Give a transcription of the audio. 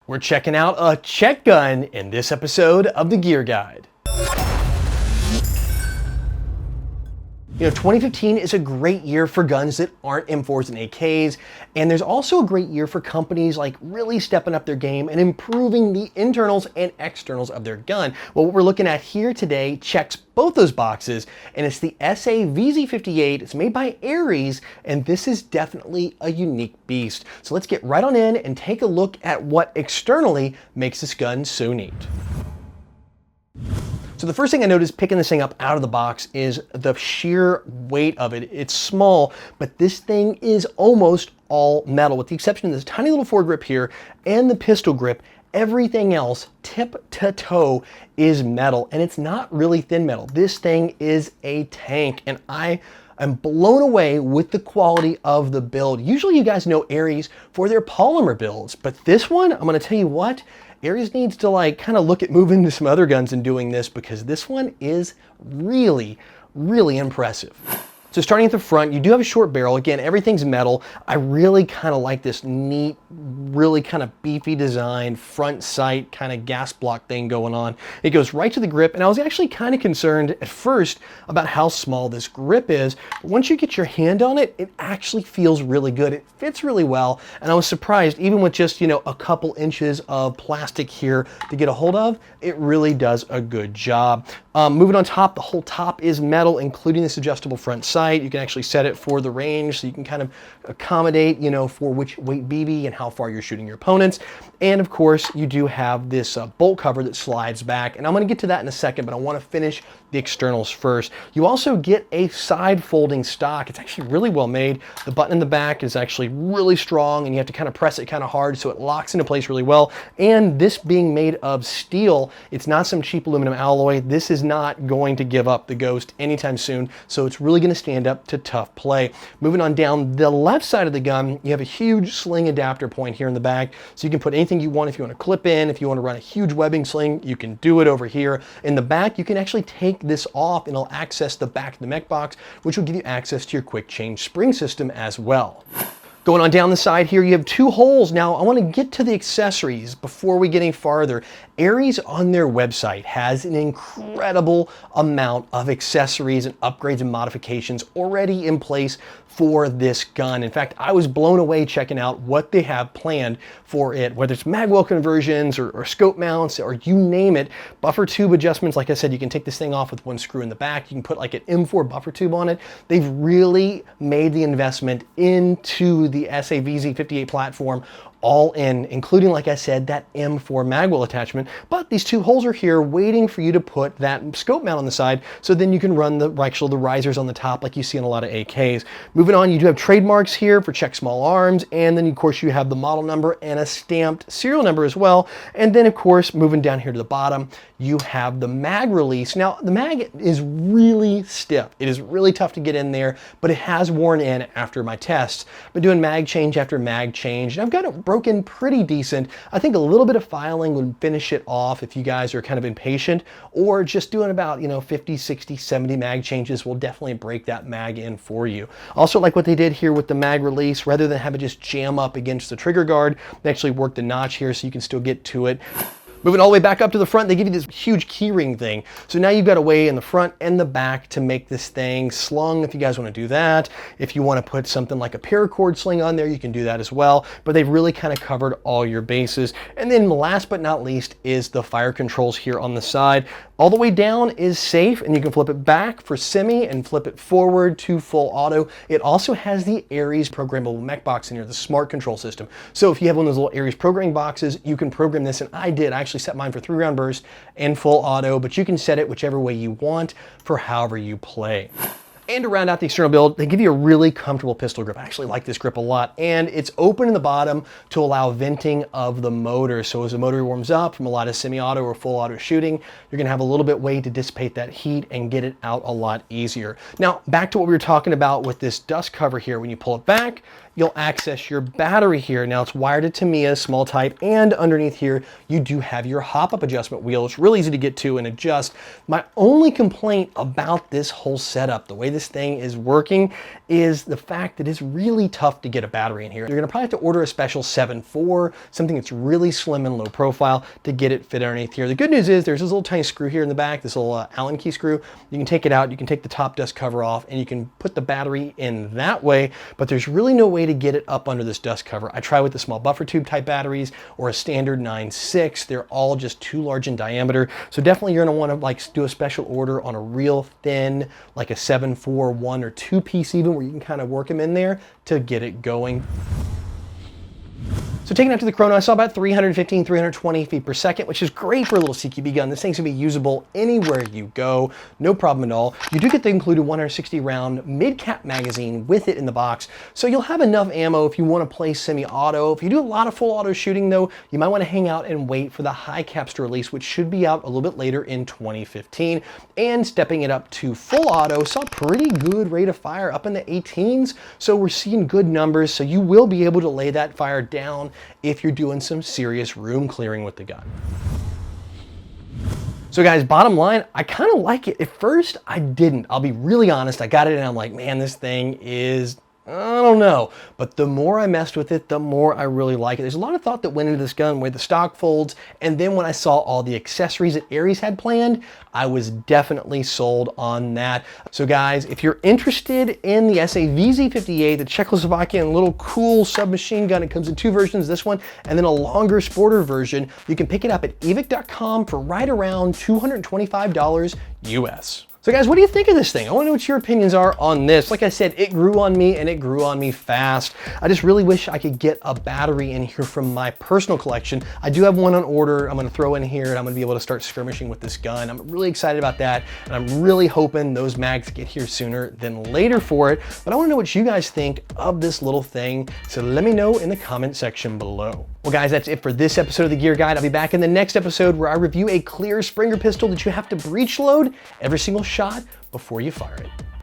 We're checking out a Czech gun in this episode of the Gear Guide. You know, 2015 is a great year for guns that aren't M4s and AKs, and there's also a great year for companies like really stepping up their game and improving the internals and externals of their gun. Well, what we're looking at here today checks both those boxes, and it's the SA Vz.58. It's made by Ares, and this is definitely a unique beast. So let's get right on in and take a look at what externally makes this gun so neat. So the first thing I noticed picking this thing up out of the box is the sheer weight of it. It's small, but this thing is almost all metal, with the exception of this tiny little foregrip here and the pistol grip. Everything else, tip to toe, is metal, and it's not really thin metal. This thing is a tank, and I am blown away with the quality of the build. Usually you guys know Ares for their polymer builds, but this one, I'm gonna tell you what, Ares needs to kind of look at moving to some other guns and doing this, because this one is really, really impressive. So starting at the front, you do have a short barrel. Again, everything's metal. I really kind of like this neat, really kind of beefy design, front sight kind of gas block thing going on. It goes right to the grip, and I was actually kind of concerned at first about how small this grip is. But once you get your hand on it, it actually feels really good. It fits really well, and I was surprised, even with just, a couple inches of plastic here to get a hold of, it really does a good job. Moving on top, the whole top is metal, including this adjustable front sight. You can actually set it for the range, so you can kind of accommodate, for which weight BB and how far you're shooting your opponents. And of course, you do have this bolt cover that slides back, and I'm going to get to that in a second, but I want to finish the externals first. You also get a side folding stock. It's actually really well made. The button in the back is actually really strong, and you have to kind of press it kind of hard so it locks into place really well. And this being made of steel, it's not some cheap aluminum alloy. This is not going to give up the ghost anytime soon, so it's really going to stand up to tough play. Moving on down the left side of the gun, you have a huge sling adapter point here in the back, so you can put anything you want. If you want to clip in, if you want to run a huge webbing sling, you can do it over here. In the back, you can actually take this off and it'll access the back of the mech box, which will give you access to your quick change spring system as well. Going on down the side here, you have two holes. Now, I want to get to the accessories before we get any farther. Ares on their website has an incredible amount of accessories and upgrades and modifications already in place for this gun. In fact, I was blown away checking out what they have planned for it, whether it's magwell conversions or scope mounts or you name it. Buffer tube adjustments, like I said, you can take this thing off with one screw in the back. You can put like an M4 buffer tube on it. They've really made the investment into the SA Vz.58 platform all in, including, like I said, that M4 magwell attachment. But these two holes are here waiting for you to put that scope mount on the side, so then you can run the risers on the top like you see in a lot of AKs. Moving on, you do have trademarks here for Czech small arms, and then of course you have the model number and a stamped serial number as well. And then of course, moving down here to the bottom, you have the mag release. Now, the mag is really stiff. It is really tough to get in there, but it has worn in after my tests. I've been doing mag change after mag change, and I've got it broken pretty decent. I think a little bit of filing would finish it off if you guys are kind of impatient, or just doing about 50, 60, 70 mag changes will definitely break that mag in for you. Also, like what they did here with the mag release, rather than have it just jam up against the trigger guard, they actually worked the notch here so you can still get to it. Moving all the way back up to the front, they give you this huge keyring thing. So now you've got a way in the front and the back to make this thing slung if you guys want to do that. If you want to put something like a paracord sling on there, you can do that as well. But they've really kind of covered all your bases. And then last but not least is the fire controls here on the side. All the way down is safe, and you can flip it back for semi and flip it forward to full auto. It also has the Ares programmable mech box in here, the smart control system. So if you have one of those little Ares programming boxes, you can program this, and I did. I actually set mine for 3-round burst and full auto, but you can set it whichever way you want for however you play. And to round out the external build, they give you a really comfortable pistol grip. I actually like this grip a lot. And it's open in the bottom to allow venting of the motor. So as the motor warms up from a lot of semi-auto or full auto shooting, you're gonna have a little bit way to dissipate that heat and get it out a lot easier. Now, back to what we were talking about with this dust cover here. When you pull it back, you'll access your battery here. Now it's wired to Tamiya, small type, and underneath here, you do have your hop-up adjustment wheel. It's really easy to get to and adjust. My only complaint about this whole setup, the way this thing is working, is the fact that it's really tough to get a battery in here. You're gonna probably have to order a special 7.4, something that's really slim and low profile to get it fit underneath here. The good news is there's this little tiny screw here in the back, this little Allen key screw. You can take it out, you can take the top dust cover off, and you can put the battery in that way, but there's really no way to get it up under this dust cover. I tried with the small buffer tube type batteries or a standard 9.6. They're all just too large in diameter. So definitely you're gonna wanna like do a special order on a real thin, like a 7.4, 1 or 2 piece even, where you can kind of work them in there to get it going. So taking it out to the Chrono, I saw about 315, 320 feet per second, which is great for a little CQB gun. This thing's gonna be usable anywhere you go, no problem at all. You do get the included 160 round mid-cap magazine with it in the box, so you'll have enough ammo if you wanna play semi-auto. If you do a lot of full auto shooting though, you might wanna hang out and wait for the high caps to release, which should be out a little bit later in 2015. And stepping it up to full auto, saw pretty good rate of fire, up in the 18s, so we're seeing good numbers, so you will be able to lay that fire down if you're doing some serious room clearing with the gun. So guys, bottom line, I kind of like it. At first, I didn't. I'll be really honest. I got it and I'm like, man, this thing is, I don't know. But the more I messed with it, the more I really like it. There's a lot of thought that went into this gun, where the stock folds, and then when I saw all the accessories that Aries had planned, I was definitely sold on that. So guys, if you're interested in the SA Vz.58, the Czechoslovakian little cool submachine gun, it comes in 2 versions, this one, and then a longer sporter version. You can pick it up at evic.com for right around $225 US. So guys, what do you think of this thing? I want to know what your opinions are on this. Like I said, it grew on me and it grew on me fast. I just really wish I could get a battery in here from my personal collection. I do have one on order. I'm going to throw in here and I'm going to be able to start skirmishing with this gun. I'm really excited about that. And I'm really hoping those mags get here sooner than later for it. But I want to know what you guys think of this little thing. So let me know in the comment section below. Well guys, that's it for this episode of the Gear Guide. I'll be back in the next episode where I review a clear Springer pistol that you have to breech load every single shot before you fire it.